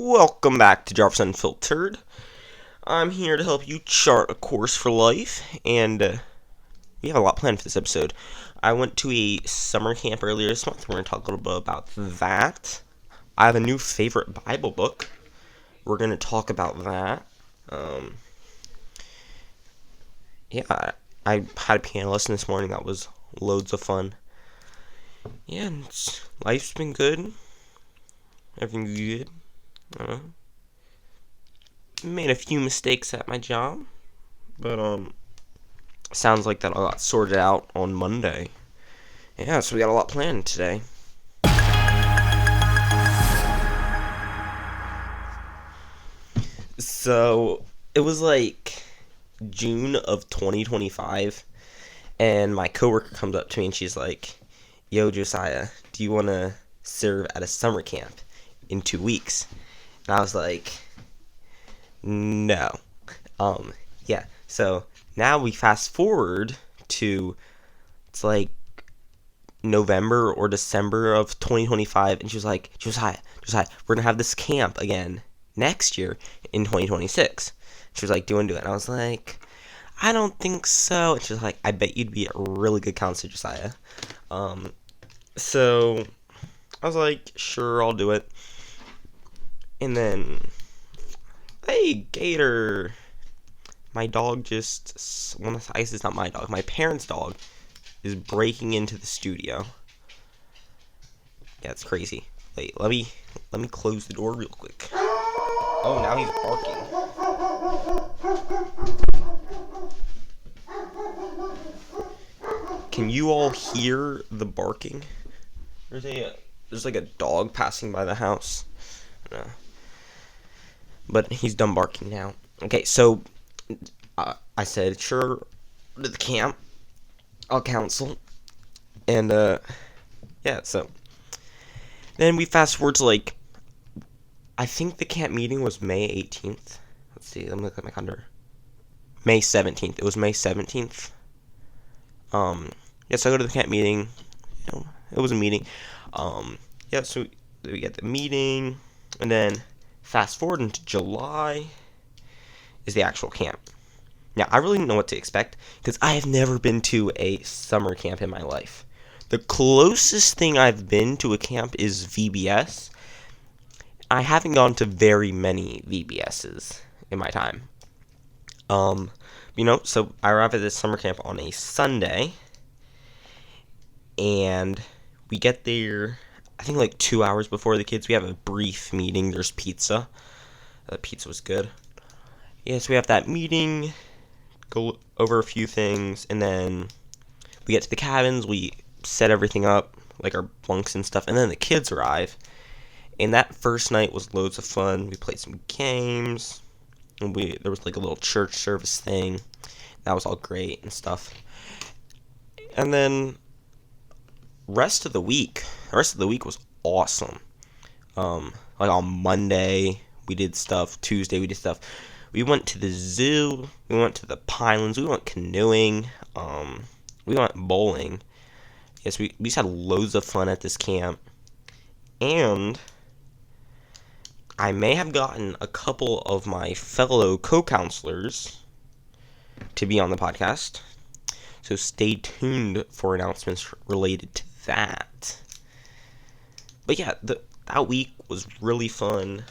Welcome back to Jarvis Unfiltered. I'm here to help you chart a course for life, and we have a lot planned for this episode. I went to a summer camp earlier this month. We're going to talk a little bit about that. I have a new favorite Bible book. We're going to talk about that. I had a piano lesson this morning. That was loads of fun. Yeah, and life's been good. Everything's good. Made a few mistakes at my job, but sounds like that all got sorted out on Monday. Yeah, so we got a lot planned today. So it was like June of 2025, and my coworker comes up to me and she's like, "Yo, Josiah, do you want to serve at a summer camp in 2 weeks?" And I was like, no. Yeah. So now we fast forward to, it's like November or December of 2025, and she was like, Josiah, we're gonna have this camp again next year in 2026. She was like, do you want to do it? And I was like, I don't think so. And she was like, I bet you'd be a really good counselor, Josiah. So I was like, sure, I'll do it. And then, hey, Gator. My dog just, I guess it's not my dog, my parents' dog is breaking into the studio. Yeah, it's crazy. Wait, let me close the door real quick. Oh, now he's barking. Can you all hear the barking? There's like a dog passing by the house. No. But he's done barking now. Okay, so I said, sure, to the camp. I'll counsel. And, yeah, so. Then we fast forward to, like, I think the camp meeting was May 18th. Let's see, let me look at my calendar. May 17th. It was May 17th. Yeah, so I go to the camp meeting. It was a meeting. Yeah, so we get the meeting. And then fast forward into July is the actual camp. Now, I really didn't know what to expect because I have never been to a summer camp in my life. The closest thing I've been to a camp is VBS. I haven't gone to very many VBSs in my time. So I arrived at this summer camp on a Sunday, and we get there, I think like 2 hours before the kids. We have a brief meeting. There's pizza. The pizza was good. Yeah, so we have that meeting, go over a few things, and then we get to the cabins. We set everything up, like our bunks and stuff, and then the kids arrive. And that first night was loads of fun. We played some games, and there was like a little church service thing. That was all great and stuff. And then rest of the week was awesome. Like on Monday we did stuff. Tuesday we did stuff. We went to the zoo. We went to the Pinelands. We went canoeing. We went bowling. Yes, we just had loads of fun at this camp. And I may have gotten a couple of my fellow co-counselors to be on the podcast. So stay tuned for announcements related to that. But yeah, that week was really fun.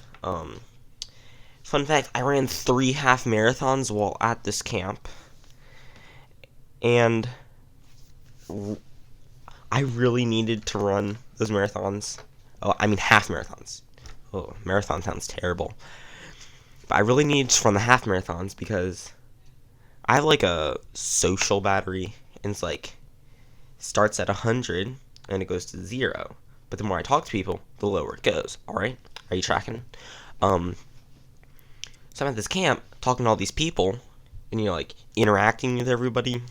Fun fact, I ran 3 half marathons while at this camp. And I really needed to run those marathons. Half marathons. Oh, marathon sounds terrible. But I really needed to run the half marathons because I have like a social battery, and it's like starts at 100 and it goes to 0. But the more I talk to people, the lower it goes. Alright? Are you tracking? So I'm at this camp talking to all these people, and like interacting with everybody,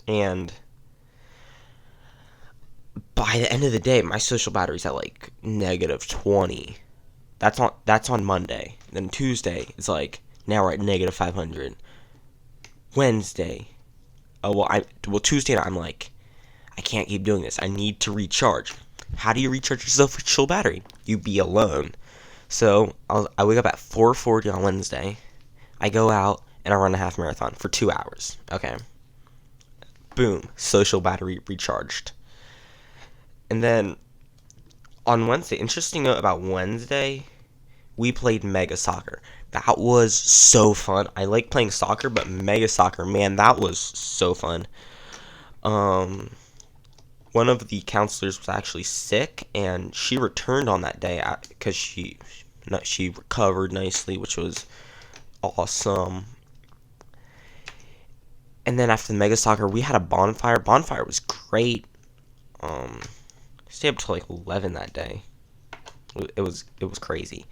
and by the end of the day, my social battery's at like -20. That's on Monday. Then Tuesday, it's like now we're at -500. Wednesday, Tuesday I'm like, I can't keep doing this. I need to recharge. How do you recharge your social battery? You be alone. So I wake up at 4:40 on Wednesday. I go out and I run a half marathon for 2 hours. Okay. Boom. Social battery recharged. And then on Wednesday, interesting note about Wednesday, we played Mega Soccer. That was so fun. I like playing soccer, but Mega Soccer, man, that was so fun. One of the counselors was actually sick, and she returned on that day because she recovered nicely, which was awesome. And then after the Mega Soccer, we had a bonfire. Bonfire was great. Stayed up till like 11 that day. It was crazy.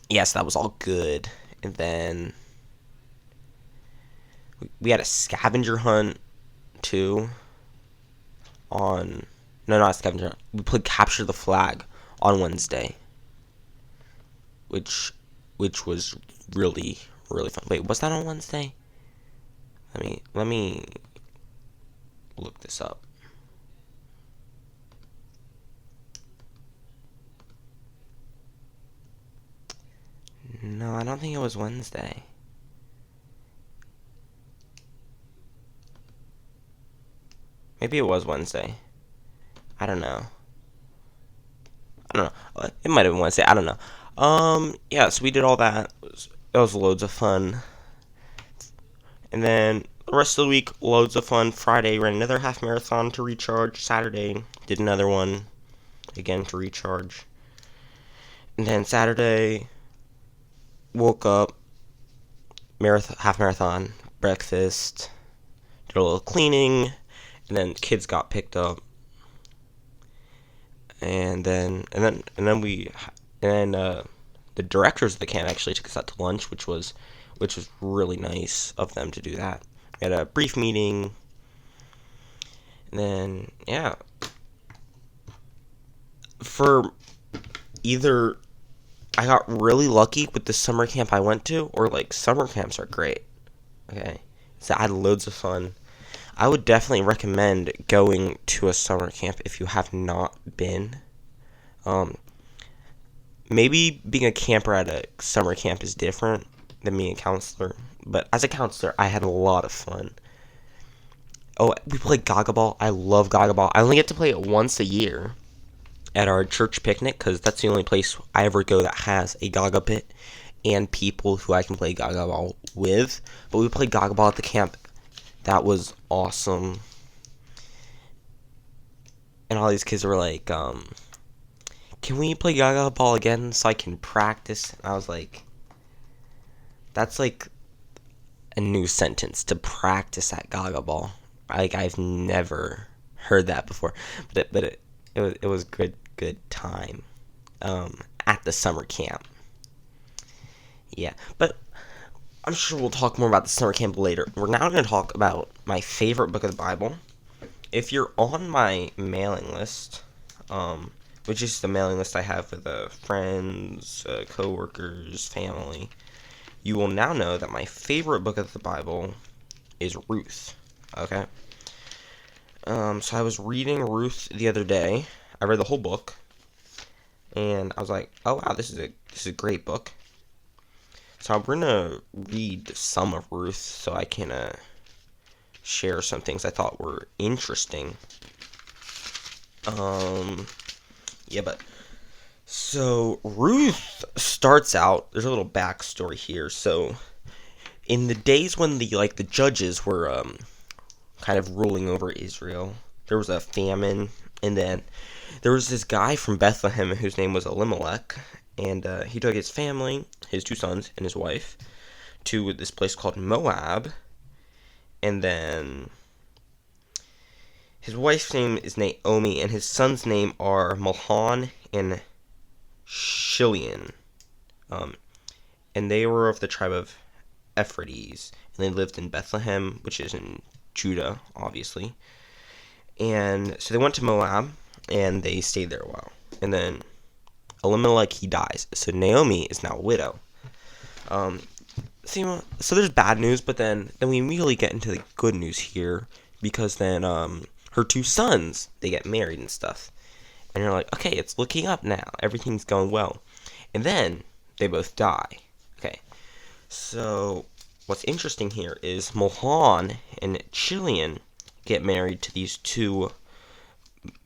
Yes, that was all good. And then we had a scavenger hunt too. Not a scavenger hunt. We played capture the flag on Wednesday, which was really fun. Wait, was that on Wednesday? Let me look this up. No, I don't think it was Wednesday. Maybe it was Wednesday. I don't know. It might have been Wednesday. I don't know. Yeah, so we did all that. It was loads of fun. And then the rest of the week, loads of fun. Friday, ran another half marathon to recharge. Saturday, did another one, again to recharge. And then Saturday, woke up, half marathon, breakfast, did a little cleaning, and then kids got picked up. And then the directors of the camp actually took us out to lunch, which was really nice of them to do that. We had a brief meeting, and then yeah, for either I got really lucky with the summer camp I went to, or like summer camps are great. Okay, so I had loads of fun. I would definitely recommend going to a summer camp if you have not been. Maybe being a camper at a summer camp is different than being a counselor, but as a counselor, I had a lot of fun. Oh, we played Gaga Ball. I love Gaga Ball. I only get to play it once a year at our church picnic, because that's the only place I ever go that has a Gaga pit and people who I can play Gaga Ball with. But we played Gaga Ball at the camp. That was awesome. And all these kids were like, can we play Gaga Ball again so I can practice? And I was like, that's like a new sentence, to practice at Gaga Ball. Like, I've never heard that before. But it was good time at the summer camp. Yeah, but I'm sure we'll talk more about the summer camp later. We're now going to talk about my favorite book of the Bible. If you're on my mailing list, which is the mailing list I have with friends, co-workers, family, you will now know that my favorite book of the Bible is Ruth. Okay? So I was reading Ruth the other day. I read the whole book, and I was like, oh wow, this is a great book. So we're gonna read some of Ruth so I can share some things I thought were interesting. But so Ruth starts out. There's a little backstory here. So in the days when the judges were kind of ruling over Israel, there was a famine, and then there was this guy from Bethlehem whose name was Elimelech, and he took his family, his 2 sons, and his wife to this place called Moab, and then his wife's name is Naomi, and his sons' name are Mahlon and Chilion, and they were of the tribe of Ephrates, and they lived in Bethlehem, which is in Judah, obviously. And so they went to Moab, and they stayed there a while. And then Elimelech, he dies. So Naomi is now a widow. So there's bad news, but then we immediately get into the good news here, because then her 2 sons, they get married and stuff. And you're like, okay, it's looking up now. Everything's going well. And then they both die. Okay. So what's interesting here is Mohan and Chilian get married to these two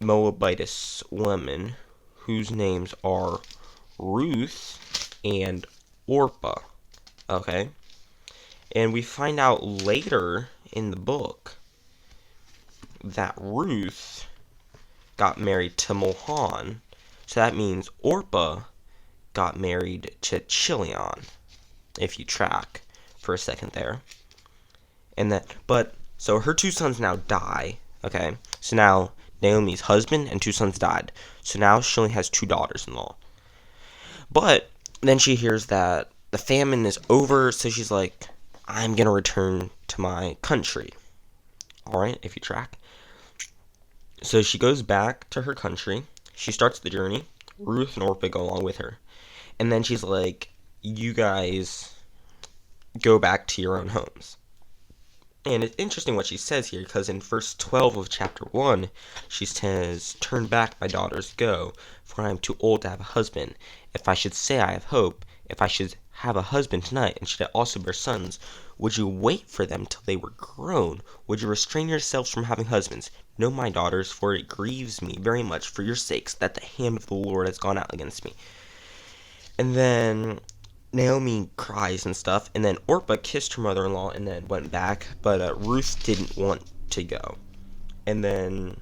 Moabitess women whose names are Ruth and Orpah. Okay? And we find out later in the book that Ruth got married to Mohan. So that means Orpah got married to Chilion, if you track for a second there. So her two sons now die. Okay? So now Naomi's husband and two sons died. So now she only has two daughters-in-law. But then she hears that the famine is over, so she's like, I'm going to return to my country. Alright, if you track. So she goes back to her country. She starts the journey. Ruth and Orpah go along with her. And then she's like, you guys go back to your own homes. And it's interesting what she says here, because in verse 12 of chapter 1, she says, turn back, my daughters, go, for I am too old to have a husband. If I should say I have hope, if I should have a husband tonight, and should I also bear sons, would you wait for them till they were grown? Would you restrain yourselves from having husbands? No, my daughters, for it grieves me very much for your sakes that the hand of the Lord has gone out against me. And then Naomi cries and stuff, and then Orpah kissed her mother-in-law and then went back, but Ruth didn't want to go. And then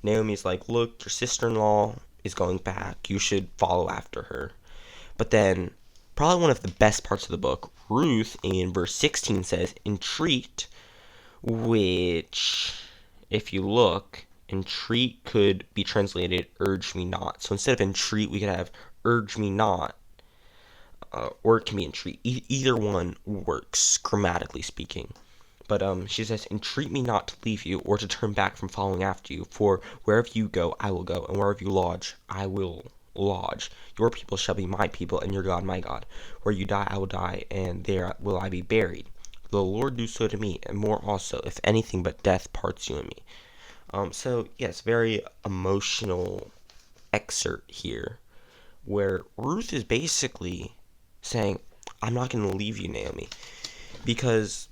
Naomi's like, look, your sister-in-law is going back, you should follow after her. But then, probably one of the best parts of the book, Ruth in verse 16 says, entreat, which, if you look, entreat could be translated urge me not. So instead of entreat, we could have urge me not. Or it can be entreat. Either one works, grammatically speaking. But she says, entreat me not to leave you, or to turn back from following after you. For wherever you go, I will go, and wherever you lodge, I will lodge. Your people shall be my people, and your God my God. Where you die, I will die, and there will I be buried. The Lord do so to me, and more also, if anything but death parts you and me. So, yes, very emotional excerpt here, where Ruth is basically saying, I'm not going to leave you, Naomi, because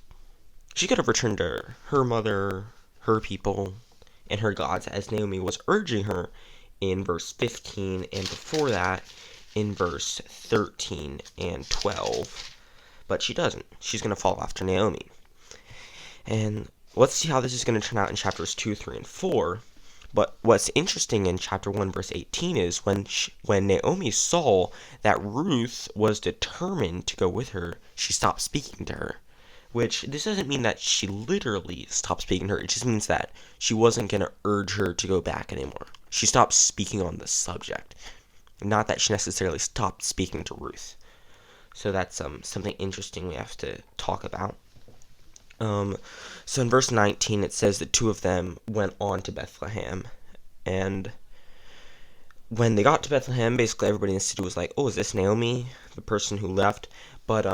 she could have returned to her mother, her people, and her gods, as Naomi was urging her in verse 15, and before that, in verse 13 and 12. But she doesn't. She's going to follow after Naomi. And let's see how this is going to turn out in chapters 2, 3, and 4. But what's interesting in chapter 1, verse 18 is when Naomi saw that Ruth was determined to go with her, she stopped speaking to her. Which, this doesn't mean that she literally stopped speaking to her. It just means that she wasn't going to urge her to go back anymore. She stopped speaking on the subject. Not that she necessarily stopped speaking to Ruth. So that's something interesting we have to talk about. So in verse 19 it says that two of them went on to Bethlehem, and when they got to Bethlehem, basically everybody in the city was like, oh, is this Naomi, the person who left? But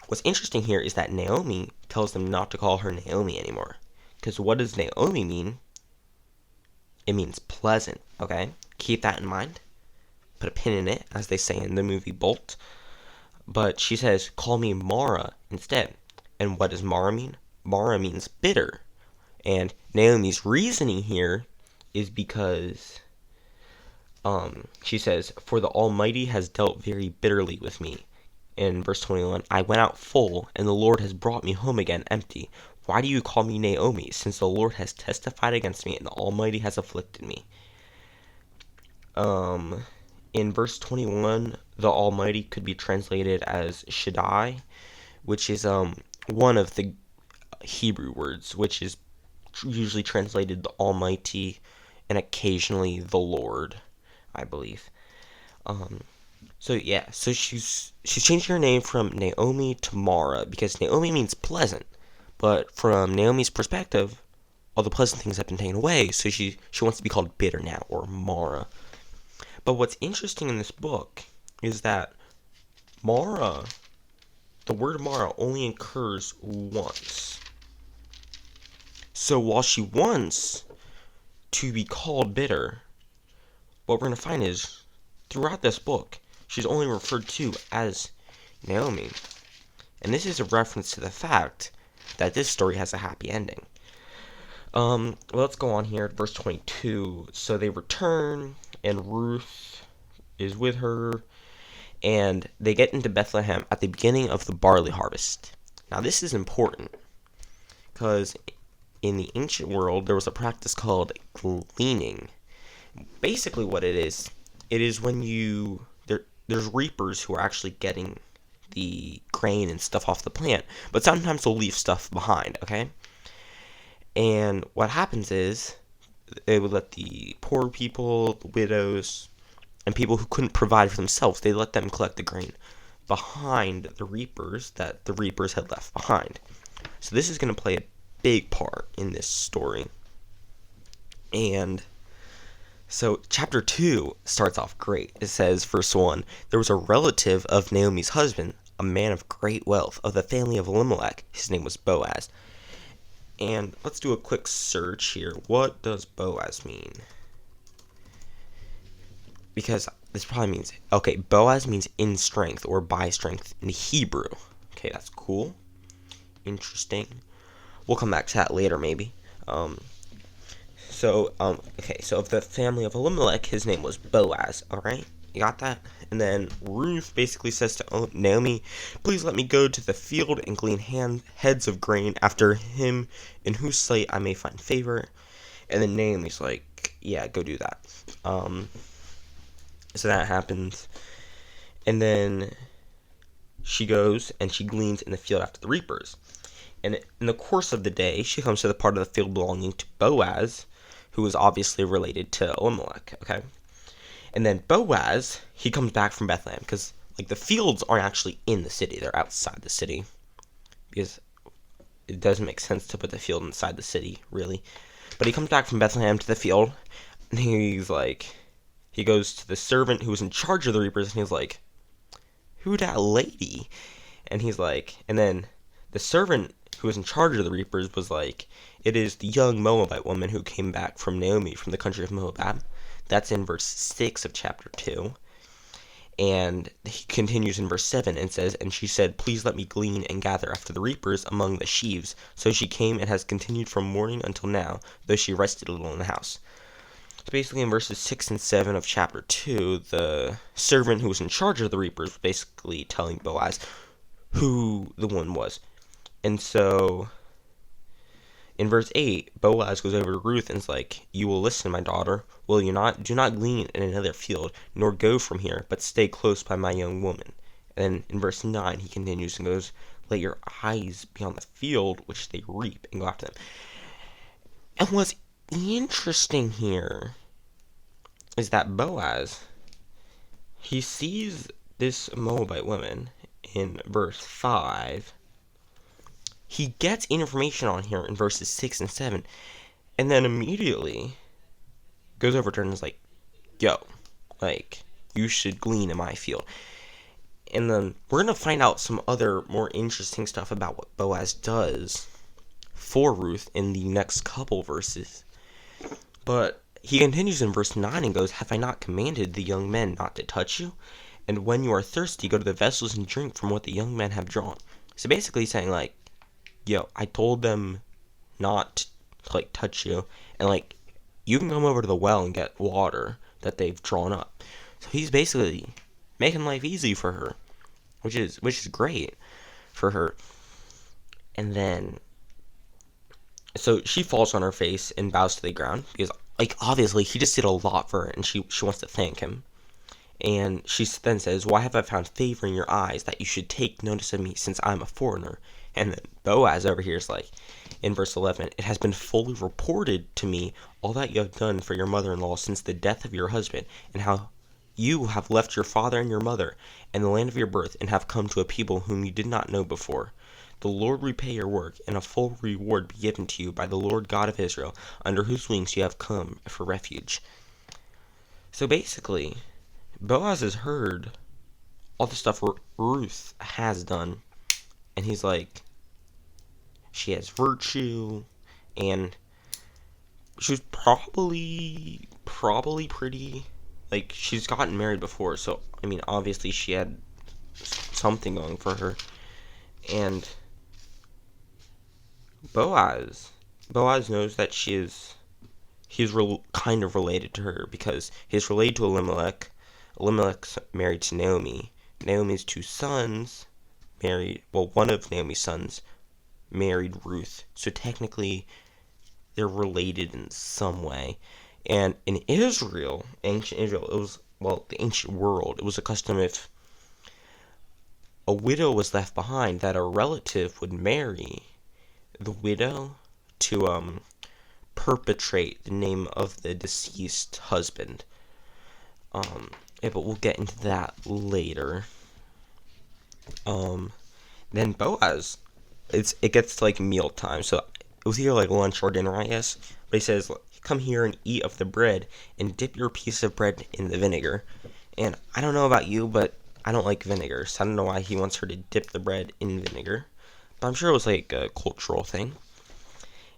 what's interesting here is that Naomi tells them not to call her Naomi anymore, because what does Naomi mean? It means pleasant, okay? Keep that in mind. Put a pin in it, as they say in the movie Bolt. But she says, call me Mara instead. And what does Mara mean? Mara means bitter. And Naomi's reasoning here is because she says, for the Almighty has dealt very bitterly with me. In verse 21, I went out full, and the Lord has brought me home again empty. Why do you call me Naomi, since the Lord has testified against me, and the Almighty has afflicted me? In verse 21, the Almighty could be translated as Shaddai, which is one of the Hebrew words, which is usually translated the Almighty, and occasionally the Lord, I believe. So she's changing her name from Naomi to Mara, because Naomi means pleasant, but from Naomi's perspective, all the pleasant things have been taken away, so she wants to be called bitter now, or Mara. But what's interesting in this book is that Mara, the word Mara, only occurs once. So while she wants to be called bitter, what we're going to find is, throughout this book, she's only referred to as Naomi. And this is a reference to the fact that this story has a happy ending. Well, let's go on here, verse 22. So they return, and Ruth is with her, and they get into Bethlehem at the beginning of the barley harvest. Now, this is important, because in the ancient world, there was a practice called gleaning. Basically, what it is when there's reapers who are actually getting the grain and stuff off the plant, but sometimes they'll leave stuff behind, okay? And what happens is, they would let the poor people, the widows, and people who couldn't provide for themselves, they let them collect the grain behind the reapers that the reapers had left behind. So this is going to play a big part in this story. And so chapter 2 starts off great. It says, verse 1, there was a relative of Naomi's husband, a man of great wealth, of the family of Elimelech. His name was Boaz. And let's do a quick search here. What does Boaz mean? Because this probably means, okay, Boaz means in strength or by strength in Hebrew. Okay, that's cool. Interesting. We'll come back to that later, maybe. So of the family of Elimelech, his name was Boaz, alright? You got that? And then Ruth basically says to Naomi, please let me go to the field and glean heads of grain after him in whose sight I may find favor. And then Naomi's like, yeah, go do that. So that happens. And then she goes and she gleans in the field after the reapers. And in the course of the day, she comes to the part of the field belonging to Boaz, who is obviously related to Elimelech, okay? And then Boaz, he comes back from Bethlehem, because, like, the fields aren't actually in the city, they're outside the city, because it doesn't make sense to put the field inside the city, really. But he comes back from Bethlehem to the field, and he's like, he goes to the servant who was in charge of the reapers, and he's like, who that lady? And he's like, and then the servant who was in charge of the reapers was like, it is the young Moabite woman who came back from Naomi from the country of Moab. That's in verse 6 of chapter 2. And he continues in verse 7 and says, and she said, please let me glean and gather after the reapers among the sheaves. So she came and has continued from morning until now, though she rested a little in the house. So basically in verses 6 and 7 of chapter 2, the servant who was in charge of the reapers was basically telling Boaz who the one was. And so in verse 8, Boaz goes over to Ruth and is like, you will listen, my daughter, will you not? Do not glean in another field, nor go from here, but stay close by my young woman. And then in verse 9, he continues and goes, let your eyes be on the field which they reap, and go after them. And what's interesting here is that Boaz, he sees this Moabite woman in verse 5. He gets information on here in verses 6 and 7, and then immediately goes over to her and is like, yo, like, you should glean in my field. And then we're going to find out some other more interesting stuff about what Boaz does for Ruth in the next couple verses. But he continues in verse 9 and goes, have I not commanded the young men not to touch you? And when you are thirsty, go to the vessels and drink from what the young men have drawn. So basically saying, like, yo, I told them not to, like, touch you, and, like, you can come over to the well and get water that they've drawn up. So he's basically making life easy for her, which is great for her. And then, so she falls on her face and bows to the ground, because, like, obviously, he just did a lot for her, and she wants to thank him. And she then says, why have I found favor in your eyes that you should take notice of me, since I'm a foreigner? And then Boaz over here is like, in verse 11, it has been fully reported to me all that you have done for your mother-in-law since the death of your husband, and how you have left your father and your mother and the land of your birth, and have come to a people whom you did not know before. The Lord repay your work, and a full reward be given to you by the Lord God of Israel, under whose wings you have come for refuge. So basically, Boaz has heard all the stuff Ruth has done, and he's like, she has virtue, and she was probably pretty, like, she's gotten married before, so, I mean, obviously she had something going for her. And Boaz knows that he's kind of related to her because he's related to Elimelech. Elimelech's married to Naomi. Naomi's two sons one of Naomi's sons married Ruth. So technically, they're related in some way. And in Israel, ancient Israel, the ancient world, it was a custom if a widow was left behind that a relative would marry the widow to perpetrate the name of the deceased husband. Yeah, but we'll get into that later. Then Boaz, it gets like mealtime, so it was either like lunch or dinner, I guess. But he says, "Come here and eat of the bread, and dip your piece of bread in the vinegar." And I don't know about you, but I don't like vinegar, so I don't know why he wants her to dip the bread in vinegar. But I'm sure it was like a cultural thing.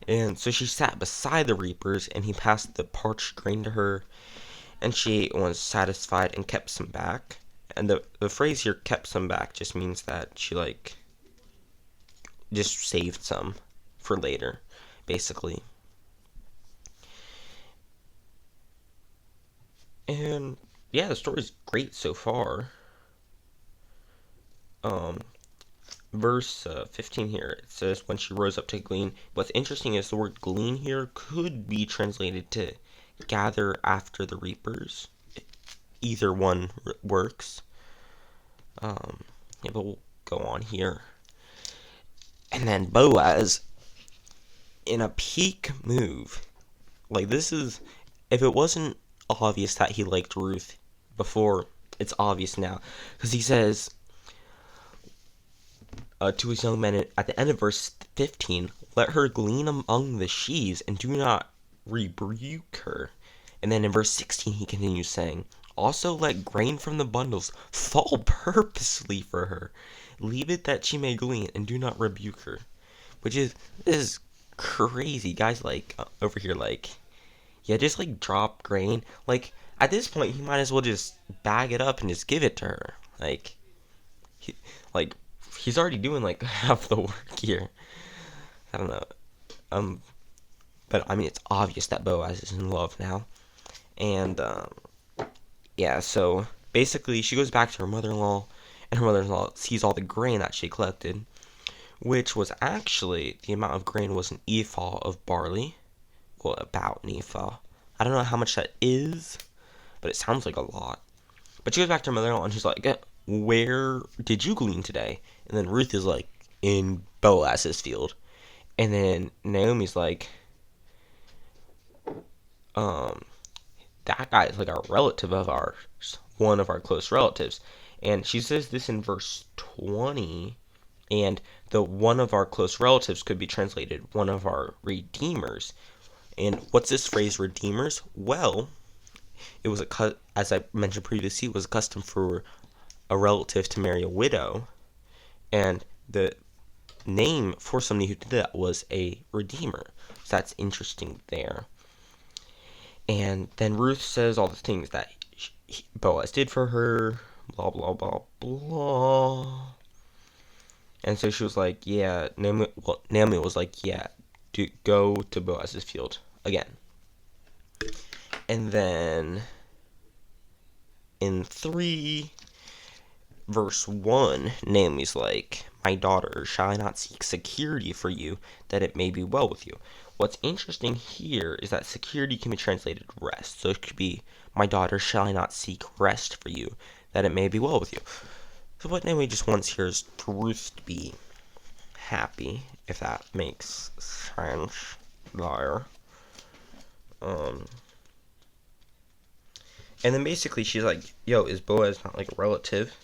And so she sat beside the reapers, and he passed the parched grain to her, and she ate and was satisfied and kept some back. And the phrase here, kept some back, just means that she, like, just saved some for later, basically. And, yeah, the story's great so far. Verse 15 here, it says, when she rose up to glean. What's interesting is the word glean here could be translated to gather after the reapers. Either one works. Yeah, but we'll go on here. And then Boaz, in a peak move, like this is, if it wasn't obvious that he liked Ruth before, it's obvious now. Because he says to his young men at the end of verse 15, let her glean among the sheaves and do not rebuke her. And then in verse 16 he continues saying, also let grain from the bundles fall purposely for her. Leave it that she may glean and do not rebuke her. Which is crazy. Guys like over here like, yeah, just like drop grain. Like at this point he might as well just bag it up and just give it to her. Like he's already doing like half the work here. I don't know. But I mean it's obvious that Boaz is in love now. And yeah, so basically she goes back to her mother-in-law, and her mother-in-law sees all the grain that she collected, which was actually, the amount of grain was an ephah of barley. Well, about an ephah. I don't know how much that is, but it sounds like a lot. But she goes back to her mother-in-law, and she's like, where did you glean today? And then Ruth is like, in Boaz's field. And then Naomi's like, that guy is like a relative of ours, one of our close relatives. And she says this in verse 20, and the one of our close relatives could be translated one of our redeemers. And what's this phrase, redeemers? Well, it was as I mentioned previously, it was a custom for a relative to marry a widow, and the name for somebody who did that was a redeemer. So that's interesting there. And then Ruth says all the things that Boaz did for her, blah, blah, blah, blah. And so she was like, yeah, Naomi was like, yeah, go to Boaz's field again. And then in 3, verse 1, Naomi's like, my daughter, shall I not seek security for you, that it may be well with you? What's interesting here is that security can be translated rest. So it could be, my daughter, shall I not seek rest for you, that it may be well with you? So what Naomi just wants here is for Ruth to be happy, if that makes sense there. And then basically she's like, yo, is Boaz not like a relative?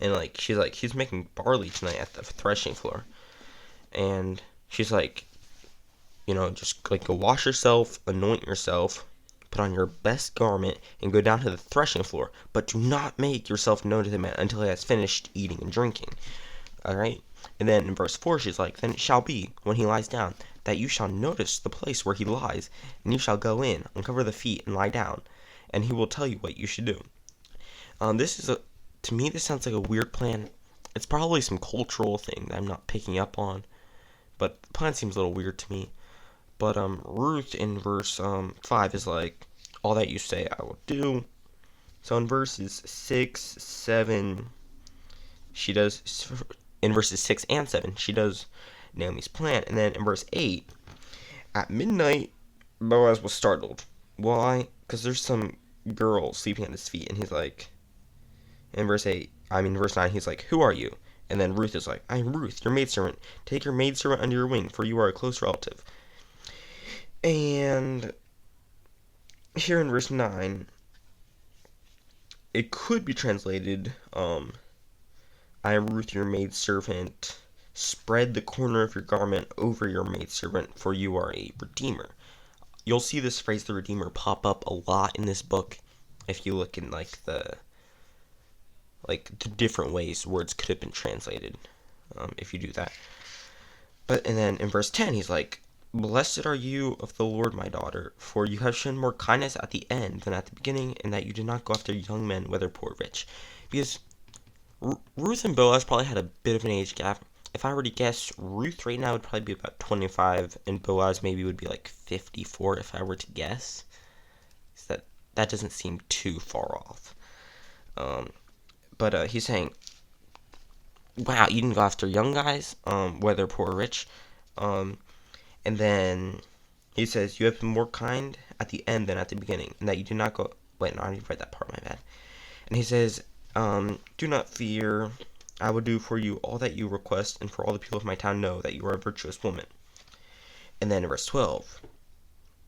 And like she's like, he's making barley tonight at the threshing floor. And she's like, just like go wash yourself, anoint yourself, put on your best garment, and go down to the threshing floor. But do not make yourself known to the man until he has finished eating and drinking. Alright? And then in verse 4, she's like, then it shall be, when he lies down, that you shall notice the place where he lies, and you shall go in, uncover the feet, and lie down. and he will tell you what you should do. To me, this sounds like a weird plan. It's probably some cultural thing that I'm not picking up on, but the plan seems a little weird to me. But Ruth in verse 5 is like, all that you say I will do. So in verses 6, 7, she does, in verses 6 and 7, she does Naomi's plan. And then in verse 8, at midnight, Boaz was startled. Why? Because there's some girl sleeping at his feet, and he's like, in verse 9, he's like, who are you? And then Ruth is like, I'm Ruth, your maidservant. Take your maidservant under your wing, for you are a close relative. And here in verse 9, it could be translated, I am Ruth, your maidservant. Spread the corner of your garment over your maidservant, for you are a redeemer. You'll see this phrase, the redeemer, pop up a lot in this book if you look in the different ways words could have been translated, if you do that. And then in verse 10, he's like, blessed are you of the Lord, my daughter, for you have shown more kindness at the end than at the beginning, and that you did not go after young men, whether poor or rich. Because Ruth and Boaz probably had a bit of an age gap. If I were to guess, Ruth right now would probably be about 25, and Boaz maybe would be like 54 if I were to guess. So that doesn't seem too far off. But he's saying, wow, you didn't go after young guys, whether poor or rich. And then he says, you have been more kind at the end than at the beginning, and that you did not go... Wait, no, I didn't write that part, my bad. And he says, do not fear. I will do for you all that you request, and for all the people of my town know that you are a virtuous woman. And then in verse 12,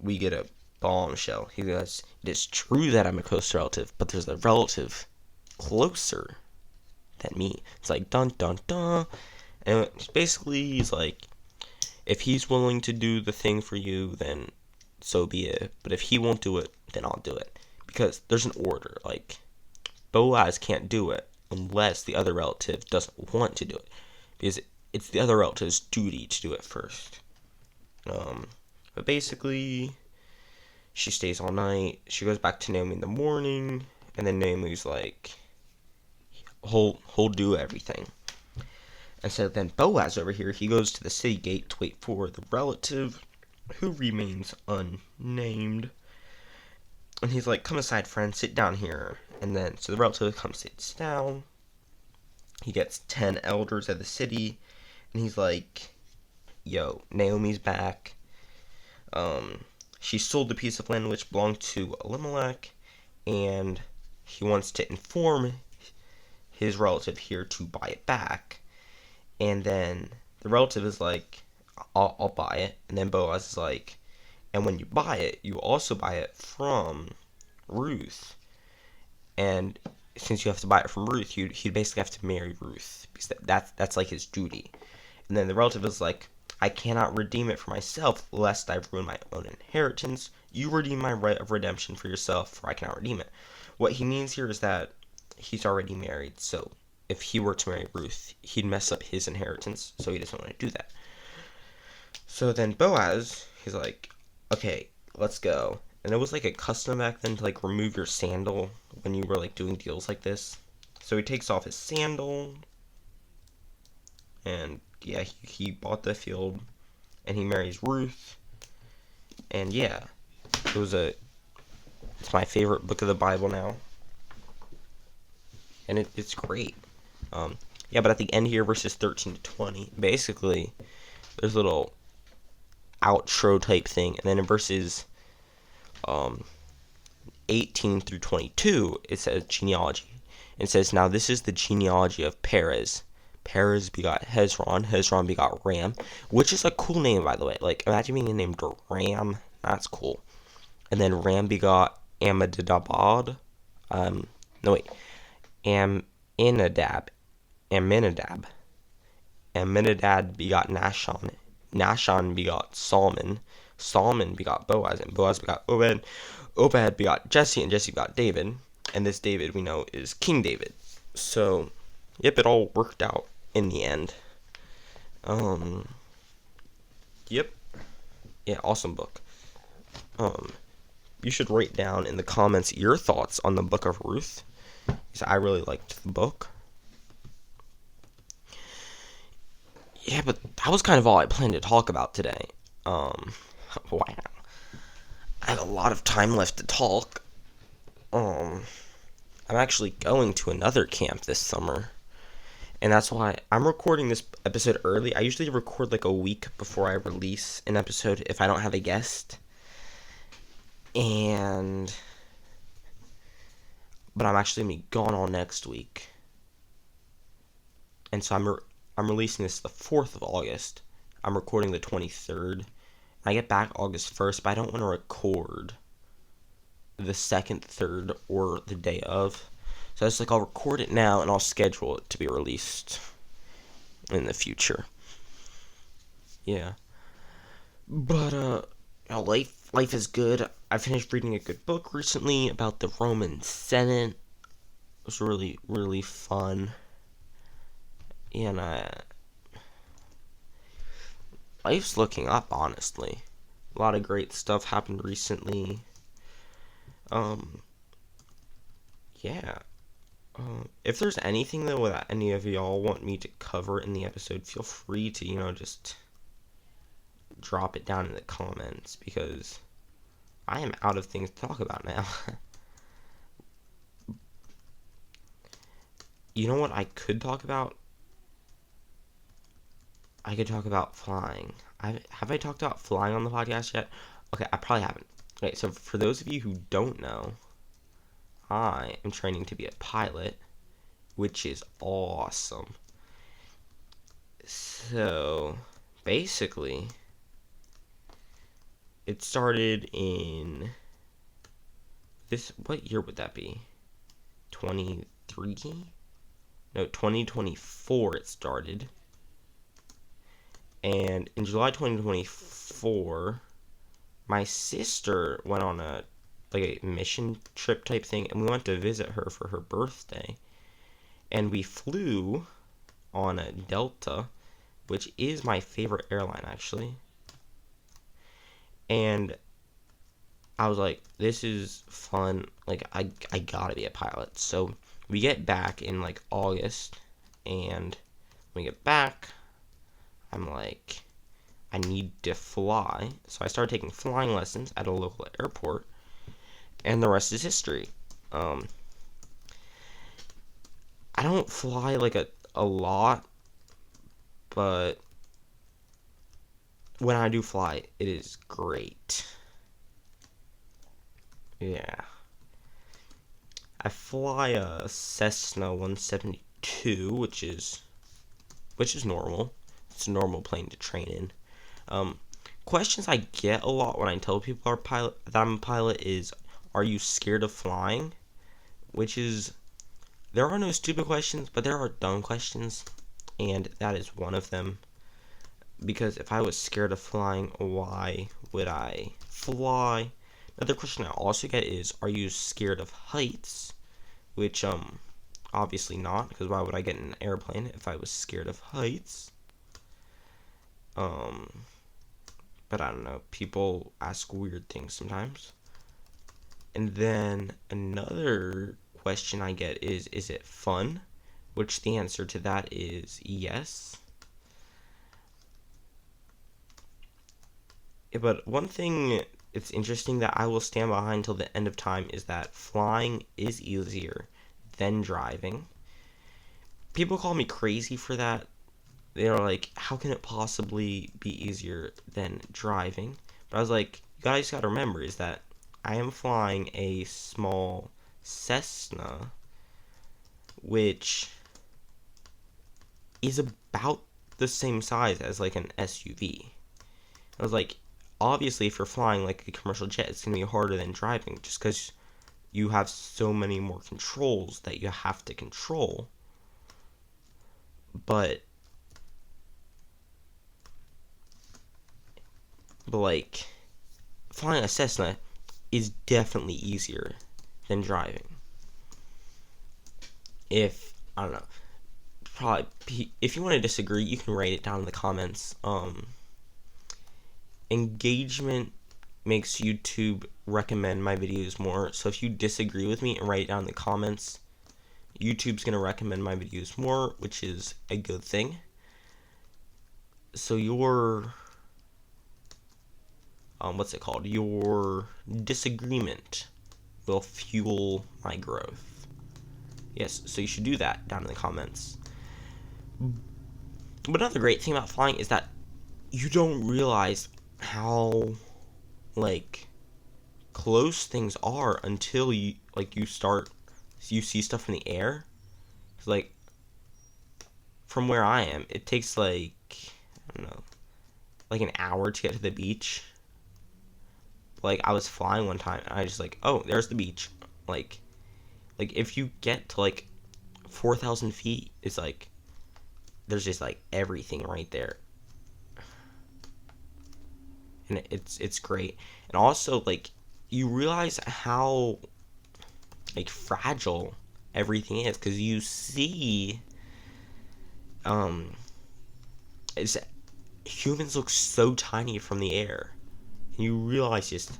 we get a bombshell. He goes, it is true that I'm a close relative, but there's a relative closer than me. It's like, dun, dun, dun. And basically, he's like, if he's willing to do the thing for you, then so be it. But if he won't do it, then I'll do it. Because there's an order. Like, Boaz can't do it unless the other relative doesn't want to do it. Because it's the other relative's duty to do it first. But basically, she stays all night. She goes back to Naomi in the morning. And then Naomi's like, he'll do everything. And so then Boaz over here, he goes to the city gate to wait for the relative who remains unnamed. And he's like, come aside, friend, sit down here. And then, so the relative comes, sits down. He gets 10 elders of the city. And he's like, yo, Naomi's back. She sold the piece of land which belonged to Elimelech. And he wants to inform his relative here to buy it back. And then the relative is like, I'll buy it. And then Boaz is like, and when you buy it, you also buy it from Ruth. And since you have to buy it from Ruth, he'd basically have to marry Ruth, because that's like his duty. And then the relative is like, I cannot redeem it for myself, lest I ruin my own inheritance. You redeem my right of redemption for yourself, for I cannot redeem it. What he means here is that he's already married, so if he were to marry Ruth, he'd mess up his inheritance, so he doesn't want to do that. So then Boaz, he's like, okay, let's go. And it was like a custom back then to like remove your sandal when you were like doing deals like this. So he takes off his sandal, and yeah, he bought the field, and he marries Ruth. And yeah, it's my favorite book of the Bible now. And it's great. Yeah, but at the end here, verses 13 to 20, basically, there's a little outro type thing. And then in verses 18 through 22, it says genealogy. It says, now this is the genealogy of Perez. Perez begot Hezron. Hezron begot Ram, which is a cool name, by the way. Like, imagine being named Ram. That's cool. And then Ram begot Amminadab. Amminadab. Amminadab begot Nahshon. Nahshon begot Solomon. Solomon begot Boaz, and Boaz begot Obed. Obed begot Jesse, and Jesse begot David. And this David, we know, is King David. So, yep, it all worked out in the end. Yep. Yeah, awesome book. you should write down in the comments your thoughts on the book of Ruth, because I really liked the book. Yeah, but that was kind of all I planned to talk about today. Wow. I have a lot of time left to talk. I'm actually going to another camp this summer. And that's why I'm recording this episode early. I usually record like a week before I release an episode if I don't have a guest. But I'm actually going to be gone all next week. And so I'm releasing this the 4th of August. I'm recording the 23rd. I get back August 1st, but I don't want to record the 2nd, 3rd, or the day of. So it's like I'll record it now and I'll schedule it to be released in the future. Yeah. But life is good. I finished reading a good book recently about the Roman Senate. It was really, really fun. And life's looking up, honestly. A lot of great stuff happened recently. Yeah. If there's anything, though, that any of y'all want me to cover in the episode, feel free to, just drop it down in the comments, because I am out of things to talk about now. You know what I could talk about? I could talk about flying. Have I talked about flying on the podcast yet? Okay, I probably haven't. Okay, so for those of you who don't know, I am training to be a pilot, which is awesome. So, basically, it started in what year would that be? 23? No, 2024 it started. And in July 2024, my sister went on a mission trip type thing, and we went to visit her for her birthday. And we flew on a Delta, which is my favorite airline, actually. And I was like, this is fun. I gotta be a pilot. So we get back in August, and when we get back, I'm like, I need to fly. So I started taking flying lessons at a local airport, and the rest is history. I don't fly a lot, but when I do fly, it is great. Yeah. I fly a Cessna 172, which is normal. It's a normal plane to train in. Questions I get a lot when I tell people that I'm a pilot is, are you scared of flying? Which is, there are no stupid questions, but there are dumb questions, and that is one of them. Because if I was scared of flying, why would I fly? Another question I also get is, are you scared of heights? Which, obviously not, because why would I get in an airplane if I was scared of heights? But I don't know, people ask weird things sometimes. And then another question I get is it fun? Which the answer to that is yes. But one thing it's interesting that I will stand behind till the end of time is that flying is easier than driving. People call me crazy for that. They're like, how can it possibly be easier than driving? But I was like, you guys gotta remember is that I am flying a small Cessna, which is about the same size as an SUV. I was like, obviously if you're flying a commercial jet, it's gonna be harder than driving just because you have so many more controls that you have to control. But flying a Cessna is definitely easier than driving. I don't know, probably, if you want to disagree, you can write it down in the comments. Engagement makes YouTube recommend my videos more. So if you disagree with me, write it down in the comments. YouTube's going to recommend my videos more, which is a good thing. So your what's it called? Your disagreement will fuel my growth. Yes, so you should do that down in the comments. But another great thing about flying is that you don't realize how, like, close things are until you see stuff in the air. Like, from where I am, it takes like, I don't know, like an hour to get to the beach. Like, I was flying one time and I just like, oh, there's the beach. Like if you get to like 4,000 feet, it's like there's just like everything right there, and it's great. And also, like, you realize how, like, fragile everything is, because you see it's humans look so tiny from the air, and you realize just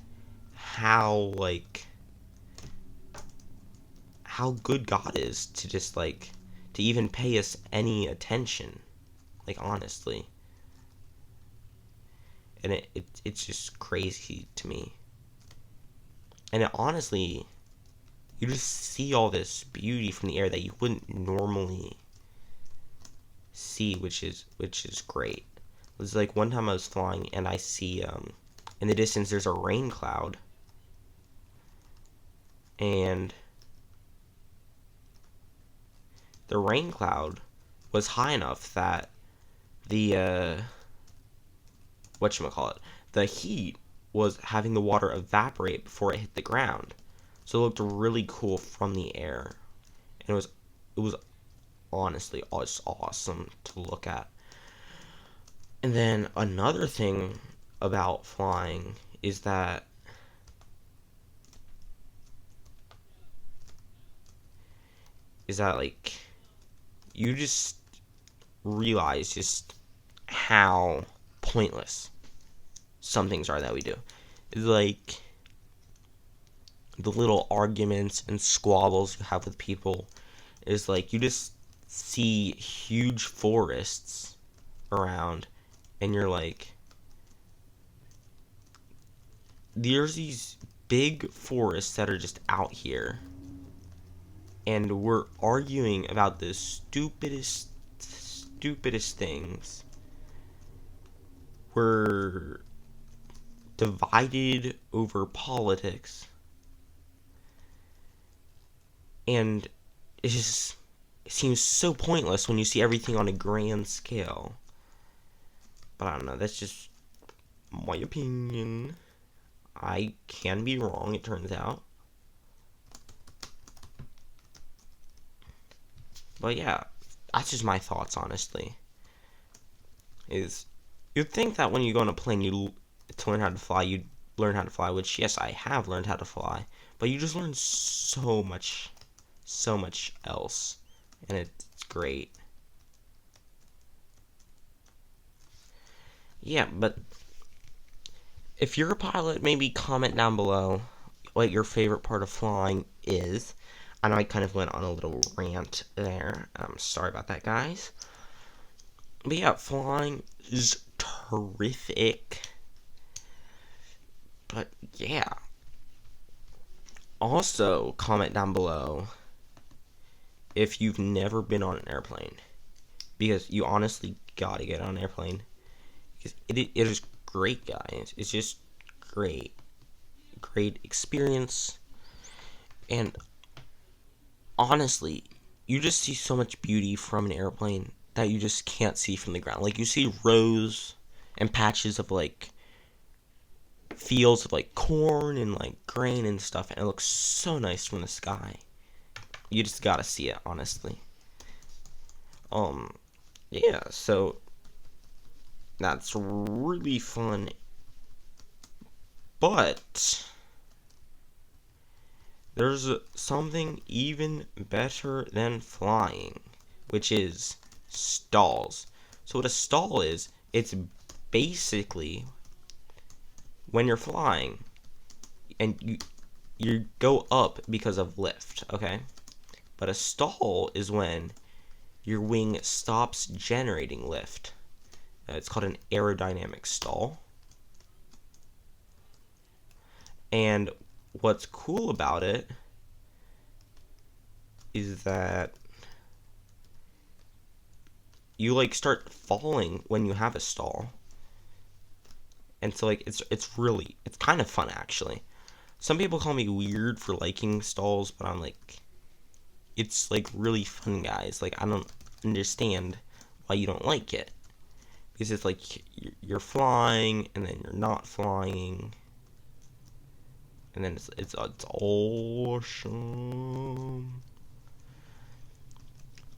how, like, how good God is to just, like, to even pay us any attention, like, honestly. And it's just crazy to me. And it, honestly, you just see all this beauty from the air that you wouldn't normally see, which is great. It was like one time I was flying and I see in the distance there's a rain cloud, and the rain cloud was high enough that the whatchamacallit, the heat was having the water evaporate before it hit the ground. So it looked really cool from the air. And it was honestly just awesome to look at. And then another thing about flying is that like, you just realize just how pointless some things are that we do. Like, the little arguments and squabbles you have with people is like, you just see huge forests around and you're like, there's these big forests that are just out here, and we're arguing about the stupidest things. We're divided over politics, and it seems so pointless when you see everything on a grand scale. But I don't know, that's just my opinion. I can be wrong, it turns out. But yeah, that's just my thoughts, honestly. You'd think that when you go on a plane, to learn how to fly, you'd learn how to fly, which, yes, I have learned how to fly, but you just learn so much else, and it's great. Yeah, but if you're a pilot, maybe comment down below what your favorite part of flying is. I know I kind of went on a little rant there. I'm sorry about that, guys. But yeah, flying is terrific. But yeah. Also, comment down below if you've never been on an airplane, because you honestly gotta get on an airplane, because it is great, guys. It's just great experience. And honestly, you just see so much beauty from an airplane that you just can't see from the ground. Like, you see rows and patches of, like, fields of, like, corn and, like, grain and stuff, and it looks so nice from the sky. You just gotta see it, honestly. Yeah, so that's really fun. But there's something even better than flying, which is stalls. So what a stall is, it's basically when you're flying, and you go up because of lift, okay? But a stall is when your wing stops generating lift. It's called an aerodynamic stall. And what's cool about it is that you like start falling when you have a stall. And so like it's kind of fun actually. Some people call me weird for liking stalls, but I'm like, it's like really fun, guys. Like, I don't understand why you don't like it, because it's like you're flying and then you're not flying, and then it's awesome.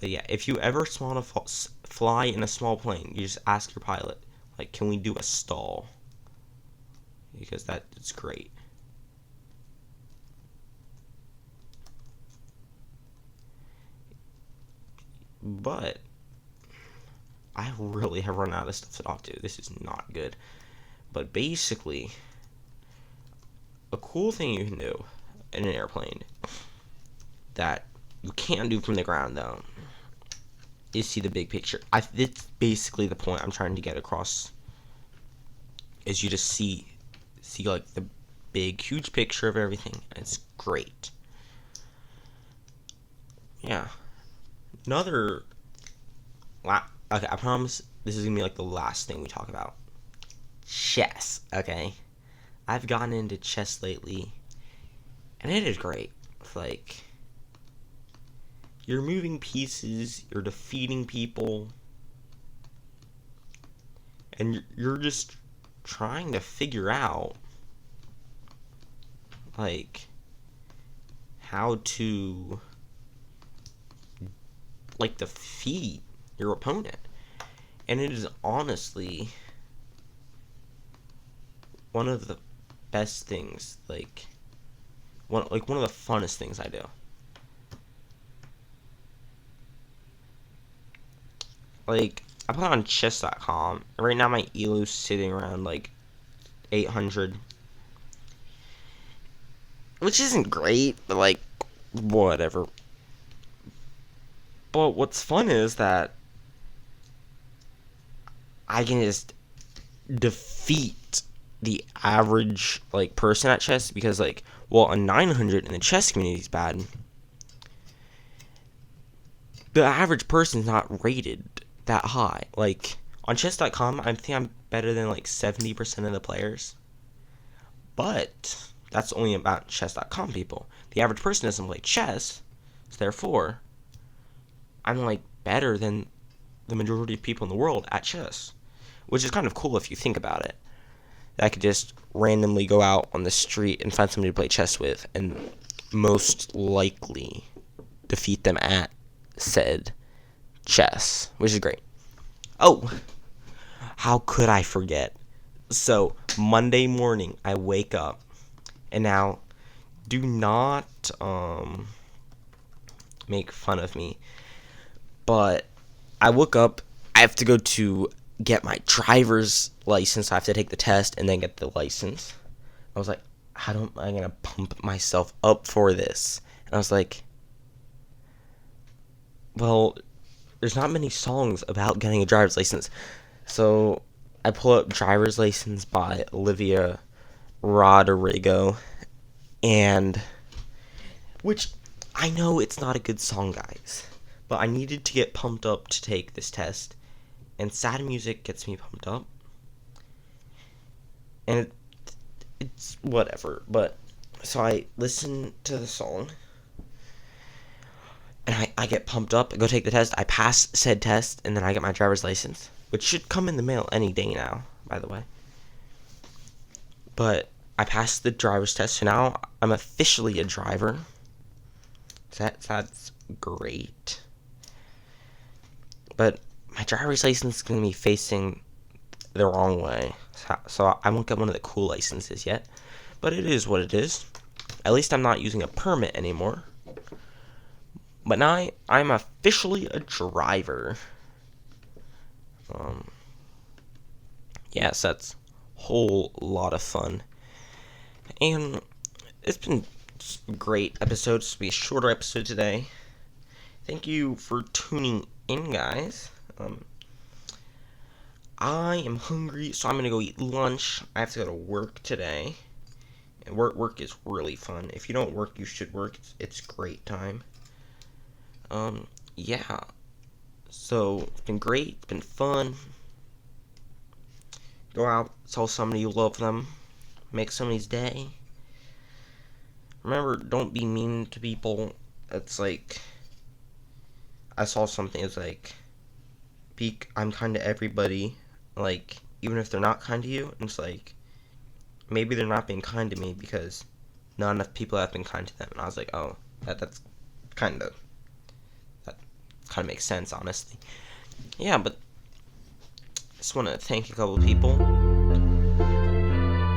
But yeah, if you ever want to fly in a small plane, you just ask your pilot, like, can we do a stall? Because that's great. But I really have run out of stuff to talk to. This is not good. But basically, a cool thing you can do in an airplane that you can't do from the ground, though, is see the big picture. It's basically the point I'm trying to get across. Is you just see like the big, huge picture of everything. It's great. Yeah. Okay, I promise this is gonna be like the last thing we talk about. Chess, okay? I've gotten into chess lately, and it is great. It's like, you're moving pieces, you're defeating people, and you're just trying to figure out, like, how to, like, defeat your opponent. And it is honestly one of the best things, one of the funnest things I do. Like, I play on chess.com. Right now my elu's sitting around like 800, which isn't great, but like, whatever. But what's fun is that I can just defeat the average like person at chess, because like, well, a 900 in the chess community is bad. The average person's not rated that high. Like, on chess.com, I think I'm better than like 70% of the players. But that's only about chess.com people. The average person doesn't play chess, so therefore, I'm like better than the majority of people in the world at chess, which is kind of cool if you think about it. I could just randomly go out on the street and find somebody to play chess with, and most likely defeat them at said chess, which is great. Oh, how could I forget? So, Monday morning, I wake up, and now, do not make fun of me, but I woke up, I have to go to get my driver's license. I have to take the test and then get the license. I was like, how am I going to pump myself up for this? And I was like, well, there's not many songs about getting a driver's license. So I pull up Driver's License by Olivia Rodrigo, and which, I know it's not a good song, guys, but I needed to get pumped up to take this test, and sad music gets me pumped up, and it's whatever. But so I listen to the song, and I get pumped up, I go take the test, I pass said test, and then I get my driver's license, which should come in the mail any day now, by the way. But I passed the driver's test, so now I'm officially a driver. That's great. But my driver's license is going to be facing the wrong way, so I won't get one of the cool licenses yet. But it is what it is. At least I'm not using a permit anymore. But now I'm officially a driver. Yes, that's whole lot of fun. And it's been a great episode. This will be a shorter episode today. Thank you for tuning in, guys. I am hungry, so I'm going to go eat lunch. I have to go to work today. And work is really fun. If you don't work, you should work. It's great time. Yeah. So, it's been great. It's been fun. Go out, tell somebody you love them. Make somebody's day. Remember, don't be mean to people. It's like, I saw something, it's like, I'm kind to everybody. Like, even if they're not kind to you, it's like, maybe they're not being kind to me because not enough people have been kind to them. And I was like, oh, that kind of makes sense, honestly. Yeah, but I just want to thank a couple of people.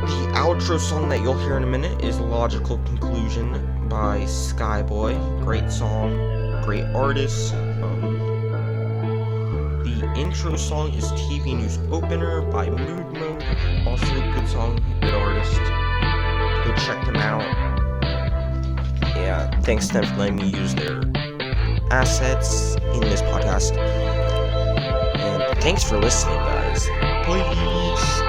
The outro song that you'll hear in a minute is Logical Conclusion by Skyboy. Great song, great artist. The intro song is TV News Opener by Mood Mode. Also a good song, good artist. Go check them out. Yeah, thanks to them for letting me use their assets in this podcast. And thanks for listening, guys. Please.